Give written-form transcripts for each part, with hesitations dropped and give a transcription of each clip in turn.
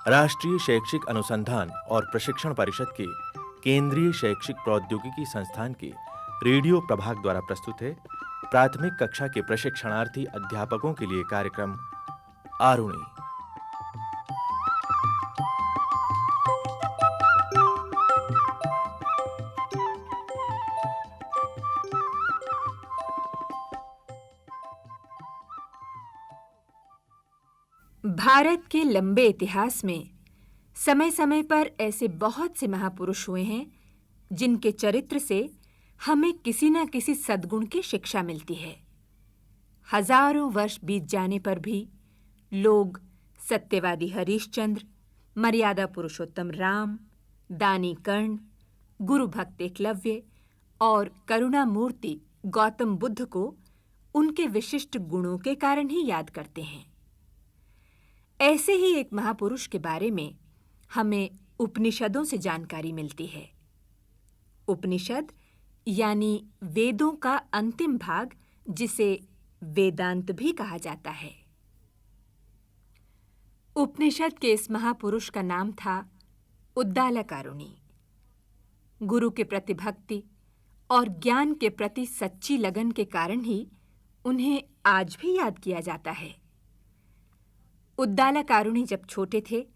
राष्ट्रीय शैक्षिक अनुसंधान और प्रशिक्षण परिषद के केंद्रीय शैक्षिक प्रौद्योगिकी संस्थान के रेडियो प्रभाग द्वारा प्रस्तुत है प्राथमिक कक्षा के प्रशिक्षणार्थी अध्यापकों के लिए कार्यक्रम आरुणि। भारत के लंबे इतिहास में समय-समय पर ऐसे बहुत से महापुरुष हुए हैं जिनके चरित्र से हमें किसी न किसी सद्गुण की शिक्षा मिलती है। हजारों वर्ष बीत जाने पर भी लोग सत्यवादी हरिश्चंद्र, मर्यादा पुरुषोत्तम राम, दानी कर्ण, गुरु भक्त एकलव्य और करुणा मूर्ति गौतम बुद्ध को उनके विशिष्ट गुणों के कारण ही याद करते हैं। ऐसे ही एक महापुरुष के बारे में हमें उपनिषदों से जानकारी मिलती है। उपनिषद यानी वेदों का अंतिम भाग, जिसे वेदांत भी कहा जाता है। उपनिषद के इस महापुरुष का नाम था उद्दालक आरुणि। गुरु के प्रति भक्ति और ज्ञान के प्रति सच्ची लगन के कारण ही उन्हें आज भी याद किया जाता है। उद्दालक आरुणि जब छोटे थे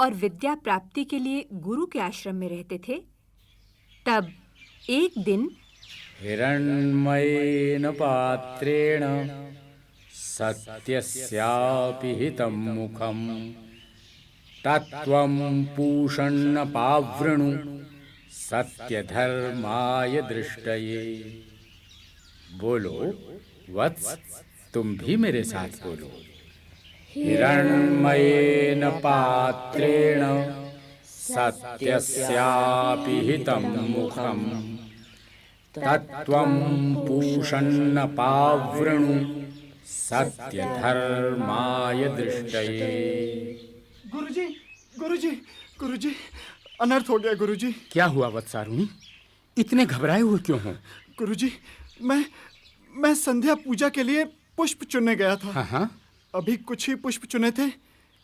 और विद्या प्राप्ति के लिए गुरु के आश्रम में रहते थे, तब एक दिन हिरण्मयेन पात्रेण सत्यस्यापि हितं मुखं तत्त्वं पूषन्न पावृणु सत्यधर्माय दृष्टये। बोलो वत्स, तुम भी मेरे साथ बोलो। हिरण्मयेन पात्रेण सत्यस्यापि हितं मुखं तत्त्वं पूषन्न पावृणु सत्यधर्माय दृष्टये। गुरुजी, गुरुजी, गुरुजी, अनर्थ हो गया गुरुजी। क्या हुआ वत्स आरुणि? इतने घबराए हुए क्यों हो? गुरुजी, मैं संध्या पूजा के लिए पुष्प चुनने गया था। हाँ। अभी कुछ ही पुष्प चुने थे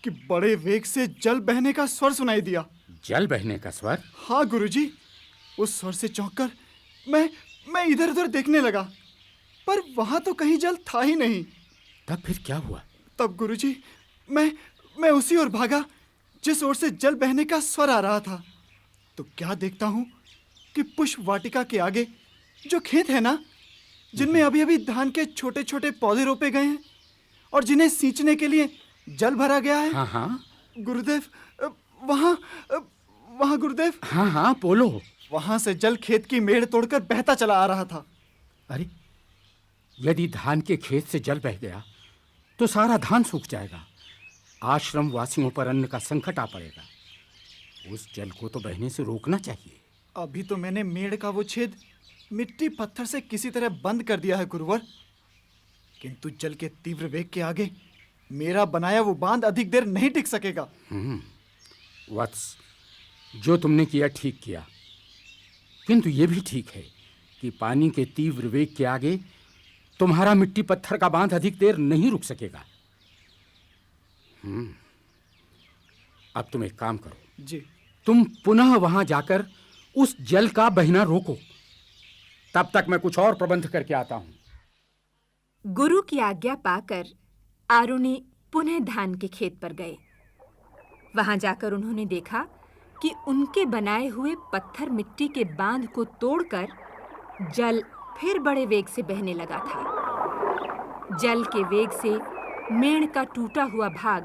कि बड़े वेग से जल बहने का स्वर सुनाई दिया। जल बहने का स्वर? हाँ गुरुजी, उस स्वर से चौंककर मैं इधर-उधर देखने लगा, पर वहां तो कहीं जल था ही नहीं। तब फिर क्या हुआ? तब गुरुजी, मैं उसी ओर भागा जिस ओर से जल बहने का स्वर आ रहा था। तो क्या देखता हूं कि पुष्प वाटिका के आगे जो खेत है ना, जिनमें अभी-अभी धान के छोटे-छोटे पौधे रोपे गए हैं और जिन्हें सींचने के लिए जल भरा गया है। हाँ। गुरुदेव, वहाँ गुरुदेव। हाँ, बोलो। वहां से जल खेत की मेड़ तोड़कर बहता चला आ रहा था। अरे, यदि धान के खेत से जल बह गया तो सारा धान सूख जाएगा। आश्रम वासियों पर अन्न का संकट आ पड़ेगा। उस जल को तो बहने से रोकना चाहिए। अभी तो मैंने मेड़ का वो छेद मिट्टी पत्थर से किसी तरह बंद कर दिया है गुरुवर, किंतु जल के तीव्र वेग के आगे मेरा बनाया वो बांध अधिक देर नहीं टिक सकेगा। वत्स, जो तुमने किया ठीक किया, किंतु ये भी ठीक है कि पानी के तीव्र वेग के आगे तुम्हारा मिट्टी पत्थर का बांध अधिक देर नहीं रुक सकेगा। अब तुम एक काम करो जी। तुम पुनः वहां जाकर उस जल का बहना रोको। तब तक मैं कुछ और प्रबंध करके आता हूं। गुरु की आज्ञा पाकर आरुणि पुनः धान के खेत पर गए। वहां जाकर उन्होंने देखा कि उनके बनाए हुए पत्थर मिट्टी के बांध को तोड़कर जल फिर बड़े वेग से बहने लगा था। जल के वेग से मेड़ का टूटा हुआ भाग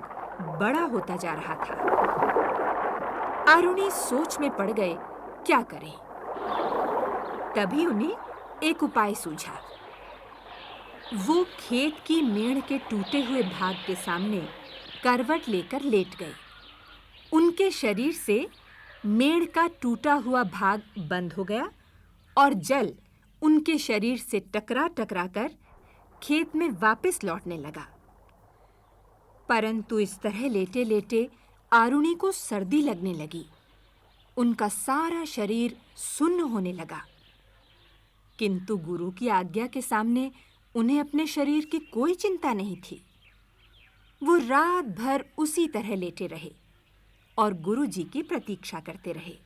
बड़ा होता जा रहा था। आरुणि सोच में पड़ गए, क्या करें? तभी उन्हें एक उपाय सूझा। वो खेत की मेड़ के टूटे हुए भाग के सामने करवट लेकर लेट गए। उनके शरीर से मेड़ का टूटा हुआ भाग बंद हो गया और जल उनके शरीर से टकरा कर खेत में वापस लौटने लगा। परंतु इस तरह लेटे-लेटे आरुणि को सर्दी लगने लगी। उनका सारा शरीर सुन्न होने लगा। किंतु गुरु की आज्ञा के सामने उन्हें अपने शरीर की कोई चिंता नहीं थी। वो रात भर उसी तरह लेटे रहे और गुरुजी की प्रतीक्षा करते रहे।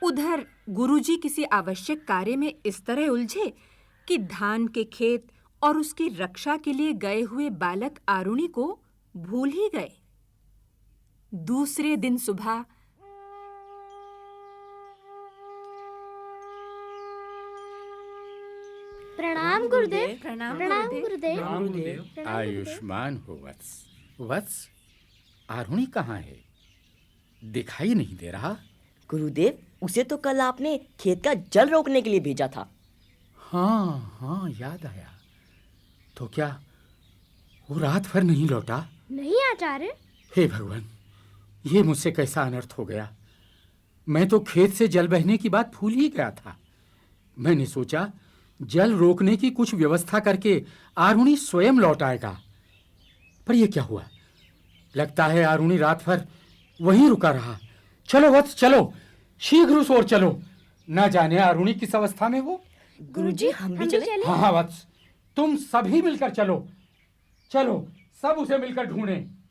उधर गुरुजी किसी आवश्यक कार्य में इस तरह उलझे कि धान के खेत और उसकी रक्षा के लिए गए हुए बालक आरुणि को भूल ही गए। दूसरे दिन सुबह प्रणाम गुरुदेव। प्रणाम गुरुदेव। आयुष्मान हो वत्स। वत्स, आरुणि कहाँ है? दिखाई नहीं दे रहा। गुरुदेव, उसे तो कल आपने खेत का जल रोकने के लिए भेजा था। हाँ हाँ, याद आया। तो क्या वो रात भर नहीं लौटा? नहीं आचार्य। हे भगवान, ये मुझसे कैसा अनर्थ हो गया। मैं तो खेत से जल बहने की बात भूल ही गया था। मैंने सोचा जल रोकने की कुछ व्यवस्था करके आरुणि स्वयं लौट आएगा, पर यह क्या हुआ? लगता है आरुणि रात भर वहीं रुका रहा। चलो वत्स, चलो, शीघ्र उस ओर चलो। न जाने आरुणि किस अवस्था में हो। गुरुजी, हम भी चले? हाँ हाँ वत्स, तुम सभी मिलकर चलो। चलो, सब उसे मिलकर ढूंढें।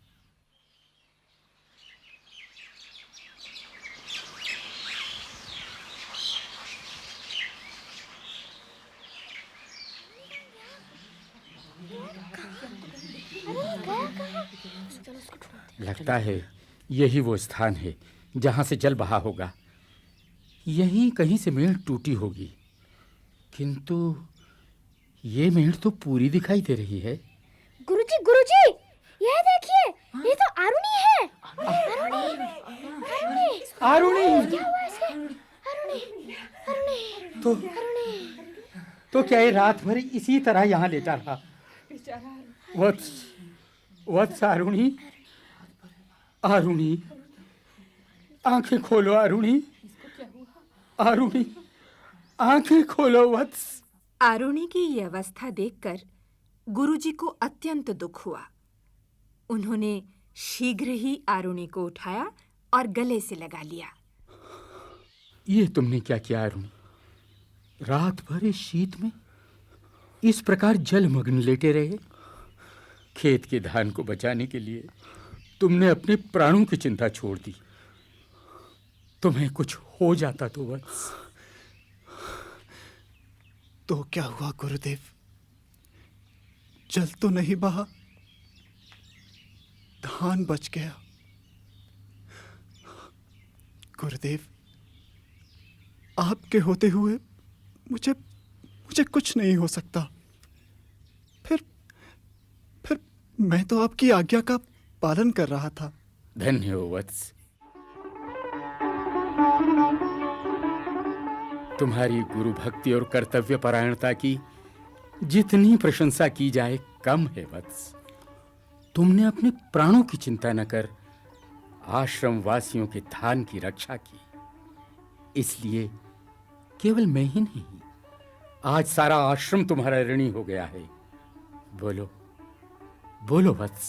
लगता है यही वो स्थान है जहां से जल बहा होगा। यहीं कहीं से मेड़ टूटी होगी, किंतु ये मेड़ तो पूरी दिखाई दे रही है। गुरुजी, यह देखिए, ये तो आरुणि है। आरुणि! तो क्या ये रात भर इसी तरह यहाँ लेटा रहा? वत्स, आरुणि, आंखें खोलो आरुणि, आंखें खोलो वत्स। आरुणि की ये अवस्था देखकर गुरुजी को अत्यंत दुख हुआ। उन्होंने शीघ्र ही आरुणि को उठाया और गले से लगा लिया। ये तुमने क्या किया आरुणि? रात भर इस शीत में इस प्रकार जलमग्न लेटे रहे। खेत के धान को बचाने के लिए तुमने अपने प्राणों की चिंता छोड़ दी। तुम्हें कुछ हो जाता तो वत्स। तो क्या हुआ गुरुदेव? जल तो नहीं बहा, धान बच गया। गुरुदेव, आपके होते हुए मुझे कुछ नहीं हो सकता। फिर मैं तो आपकी आज्ञा का पालन कर रहा था। धन्य हो वत्स। तुम्हारी गुरु भक्ति और कर्तव्य परायणता की जितनी प्रशंसा की जाए कम है वत्स। तुमने अपने प्राणों की चिंता न कर आश्रम वासियों के धान की रक्षा की। इसलिए केवल मैं ही नहीं, आज सारा आश्रम तुम्हारा ऋणी हो गया है। बोलो वत्स,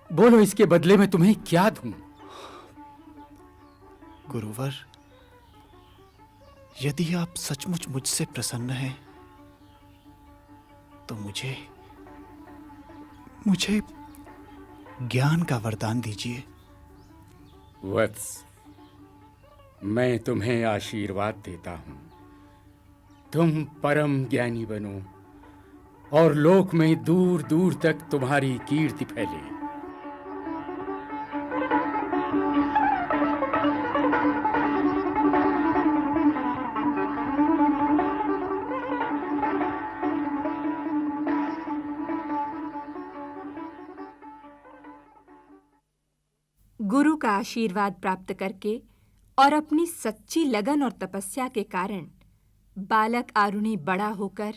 बोलो, इसके बदले में तुम्हें क्या दूं? गुरुवर, यदि आप सचमुच मुझसे प्रसन्न हैं तो मुझे ज्ञान का वरदान दीजिए। वत्स, मैं तुम्हें आशीर्वाद देता हूं। तुम परम ज्ञानी बनो और लोक में दूर दूर तक तुम्हारी कीर्ति फैले। गुरु का आशीर्वाद प्राप्त करके और अपनी सच्ची लगन और तपस्या के कारण बालक आरुणि बड़ा होकर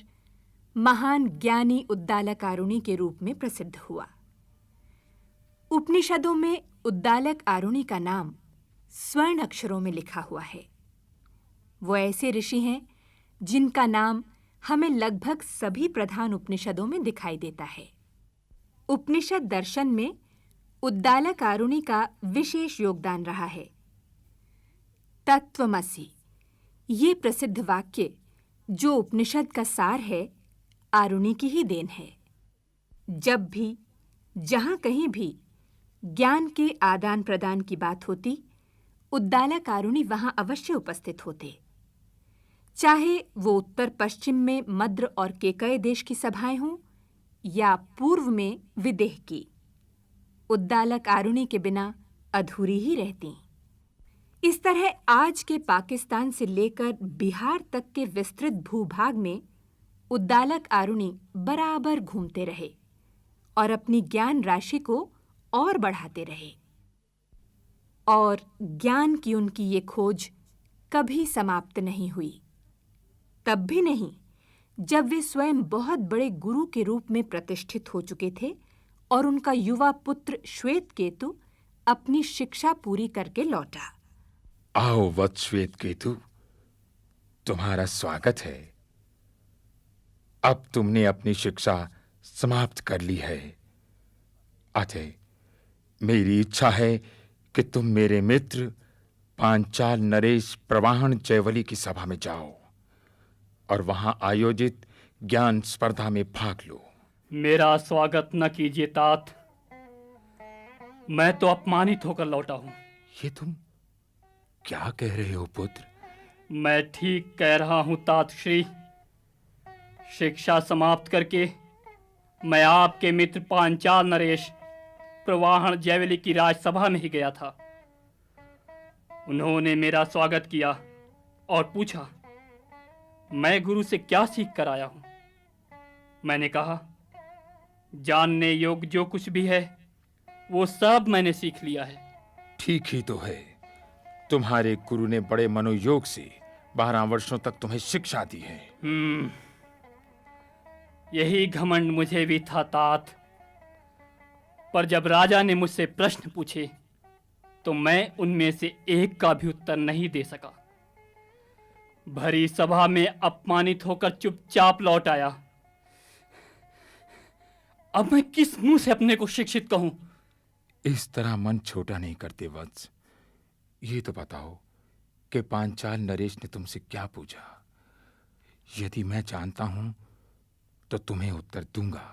महान ज्ञानी उद्दालक आरुणि के रूप में प्रसिद्ध हुआ। उपनिषदों में उद्दालक आरुणि का नाम स्वर्ण अक्षरों में लिखा हुआ है। वो ऐसे ऋषि हैं जिनका नाम हमें लगभग सभी प्रधान उपनिषदों में दिखाई देता है। उपनिषद दर्शन में उद्दालक आरुणि का विशेष योगदान रहा है। तत्वमसि, ये प्रसिद्ध वाक्य जो उपनिषद का सार है, आरुणि की ही देन है। जब भी, जहां कहीं भी ज्ञान के आदान प्रदान की बात होती, उद्दालक आरुणि वहां अवश्य उपस्थित होते। चाहे वो उत्तर पश्चिम में मद्र और केकय देश की सभाएं हों या पूर्व में विदेह की, उद्दालक आरुणि के बिना अधूरी ही रहती। इस तरह आज के पाकिस्तान से लेकर बिहार तक के विस्तृत भूभाग में उद्दालक आरुणि बराबर घूमते रहे और अपनी ज्ञान राशि को और बढ़ाते रहे। और ज्ञान की उनकी ये खोज कभी समाप्त नहीं हुई, तब भी नहीं जब वे स्वयं बहुत बड़े गुरु के रूप में प्रतिष्ठित हो चुके थे और उनका युवा पुत्र श्वेतकेतु अपनी शिक्षा पूरी करके लौटा। आओ वत्स श्वेतकेतु, तुम्हारा स्वागत है। अब तुमने अपनी शिक्षा समाप्त कर ली है। अतः मेरी इच्छा है कि तुम मेरे मित्र पांचाल नरेश प्रवाहन जयवली की सभा में जाओ और वहां आयोजित ज्ञान स्पर्धा में भाग लो। मेरा स्वागत न कीजिए तात, मैं तो अपमानित होकर लौटा हूं। ये तुम क्या कह रहे हो पुत्र? मैं ठीक कह रहा हूं तात श्री। शिक्षा समाप्त करके मैं आपके मित्र पांचाल नरेश प्रवाहन जयवली की राजसभा में ही गया था। उन्होंने मेरा स्वागत किया और पूछा मैं गुरु से क्या सीख कर आया हूं। मैंने कहा जानने योग्य जो कुछ भी है वो सब मैंने सीख लिया है। ठीक ही तो है, तुम्हारे गुरु ने बड़े मनोयोग से 12 वर्षों तक तुम्हें शिक्षा दी है। यही घमंड मुझे भी था तात, पर जब राजा ने मुझसे प्रश्न पूछे तो मैं उनमें से एक का भी उत्तर नहीं दे सका। भरी सभा में अपमानित होकर चुपचाप लौट आया। अब मैं किस मुंह से अपने को शिक्षित कहूं? इस तरह मन छोटा नहीं करते वत्स। ये तो बताओ कि पांचाल नरेश ने तुमसे क्या पूछा। यदि मैं जानता हूं तो तुम्हें उत्तर दूंगा।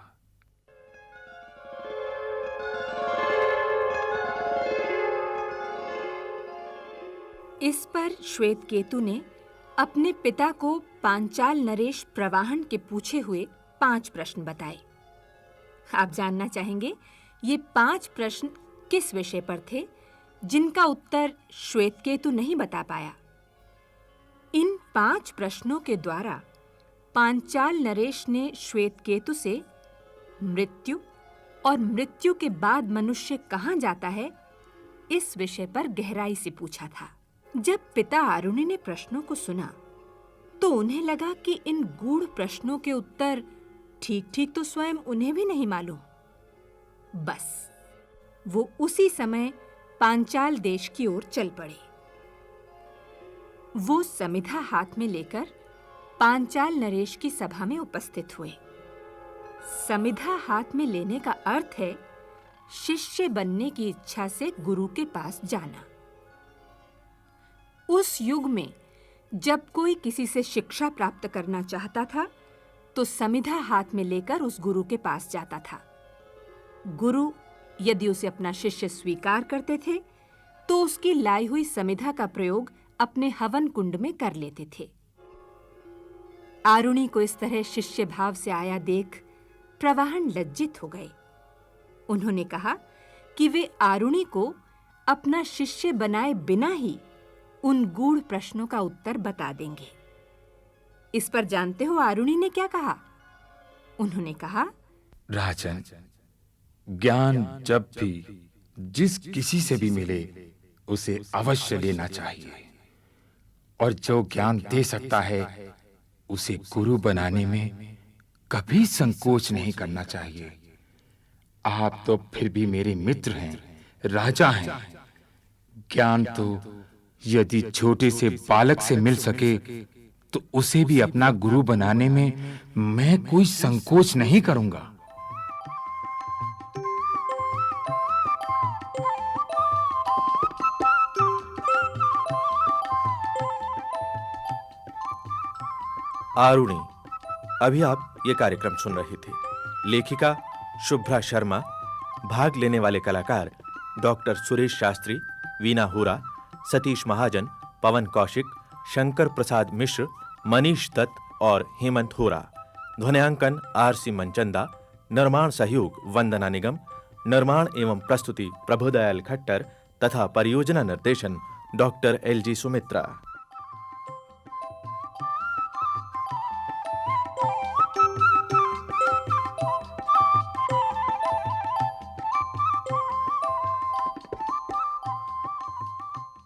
इस पर श्वेतकेतु ने अपने पिता को पांचाल नरेश प्रवाहन के पूछे हुए 5 प्रश्न बताए। आप जानना चाहेंगे ये 5 प्रश्न किस विषय पर थे जिनका उत्तर श्वेतकेतु नहीं बता पाया। इन 5 प्रश्नों के द्वारा पांचाल नरेश ने श्वेतकेतु से मृत्यु और मृत्यु के बाद मनुष्य कहां जाता है इस विषय पर गहराई से पूछा था। जब पिता आरुणि ने प्रश्नों को सुना तो उन्हें लगा कि इन गूढ़ प्रश्नों के उत्तर ठीक-ठीक तो स्वयं उन्हें भी नहीं मालूम। बस वो उसी समय पांचाल देश की ओर चल पड़े। वो समिधा हाथ में लेकर पांचाल नरेश की सभा में उपस्थित हुए। समिधा हाथ में लेने का अर्थ है शिष्य बनने की इच्छा से गुरु के पास जाना। उस युग में जब कोई किसी से शिक्षा प्राप्त करना चाहता था तो समिधा हाथ में लेकर उस गुरु के पास जाता था। गुरु यदि उसे अपना शिष्य स्वीकार करते थे तो उसकी लाई हुई समिधा का प्रयोग अपने हवन कुंड में कर लेते थे। आरुणि को इस तरह शिष्य भाव से आया देख प्रवाहन लज्जित हो गए। उन्होंने कहा कि वे आरुणि को अपना शिष्य बनाए बिना ही उन गूढ़ प्रश्नों का उत्तर बता देंगे। इस पर जानते हो आरुणि ने क्या कहा? उन्होंने कहा, राजन, ज्ञान जब भी जिस किसी से भी मिले उसे अवश्य लेना चाहिए और जो ज्ञान दे सकता है उसे गुरु बनाने में कभी संकोच नहीं करना चाहिए। आप तो फिर भी मेरे मित्र हैं, राजा हैं। ज्ञान तो यदि छोटे से बालक से मिल सके तो उसे भी अपना गुरु बनाने में मैं कोई संकोच नहीं करूंगा। आरुणि, अभी आप ये कार्यक्रम सुन रही थी। लेखिका शुभ्रा शर्मा, भाग लेने वाले कलाकार डॉक्टर सुरेश शास्त्री, वीना हुरा, सतीश महाजन, पवन कौशिक, शंकर प्रसाद मिश्र, मनीष दत्त और हेमंत होरा। ध्वन्यांकन आर.सी. मनचंदा। निर्माण सहयोग वंदना निगम। निर्माण एवं प्रस्तुति प्रभुदयाल खट्टर तथा परियोजना निर्देशन डॉक्टर एल.जी. सुमित्रा।